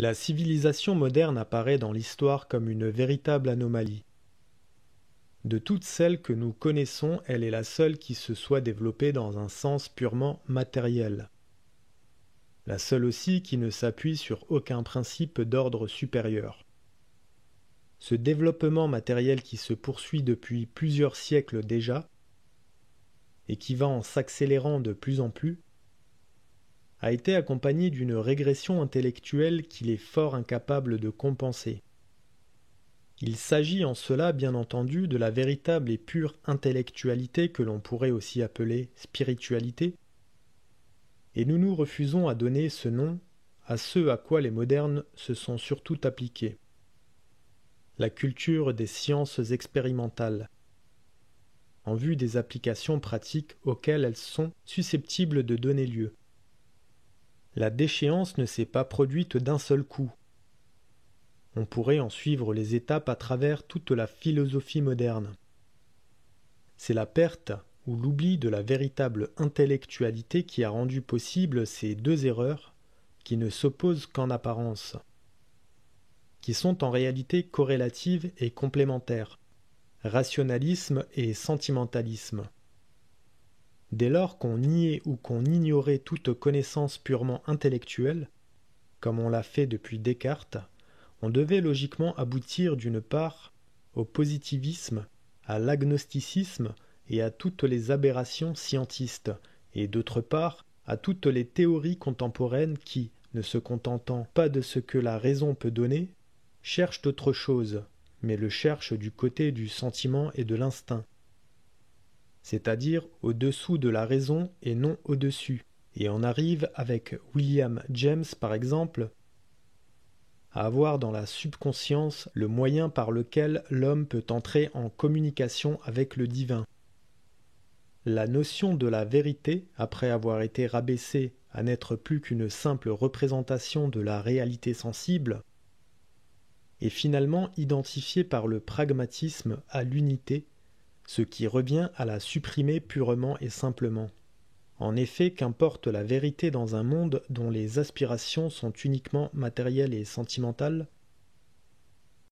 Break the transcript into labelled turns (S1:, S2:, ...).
S1: La civilisation moderne apparaît dans l'histoire comme une véritable anomalie. De toutes celles que nous connaissons, elle est la seule qui se soit développée dans un sens purement matériel. La seule aussi qui ne s'appuie sur aucun principe d'ordre supérieur. Ce développement matériel qui se poursuit depuis plusieurs siècles déjà, et qui va en s'accélérant de plus en plus, a été accompagné d'une régression intellectuelle qu'il est fort incapable de compenser. Il s'agit en cela, bien entendu, de la véritable et pure intellectualité que l'on pourrait aussi appeler spiritualité, et nous nous refusons à donner ce nom à ce à quoi les modernes se sont surtout appliqués. La culture des sciences expérimentales, en vue des applications pratiques auxquelles elles sont susceptibles de donner lieu. La déchéance ne s'est pas produite d'un seul coup. On pourrait en suivre les étapes à travers toute la philosophie moderne. C'est la perte ou l'oubli de la véritable intellectualité qui a rendu possible ces deux erreurs qui ne s'opposent qu'en apparence, qui sont en réalité corrélatives et complémentaires, rationalisme et sentimentalisme. Dès lors qu'on niait ou qu'on ignorait toute connaissance purement intellectuelle, comme on l'a fait depuis Descartes, on devait logiquement aboutir d'une part au positivisme, à l'agnosticisme et à toutes les aberrations scientistes, et d'autre part à toutes les théories contemporaines qui, ne se contentant pas de ce que la raison peut donner, cherchent autre chose, mais le cherchent du côté du sentiment et de l'instinct, c'est-à-dire au-dessous de la raison et non au-dessus, et en arrive, avec William James par exemple, à avoir dans la subconscience le moyen par lequel l'homme peut entrer en communication avec le divin. La notion de la vérité, après avoir été rabaissée à n'être plus qu'une simple représentation de la réalité sensible, est finalement identifiée par le pragmatisme à l'unité, ce qui revient à la supprimer purement et simplement. En effet, qu'importe la vérité dans un monde dont les aspirations sont uniquement matérielles et sentimentales,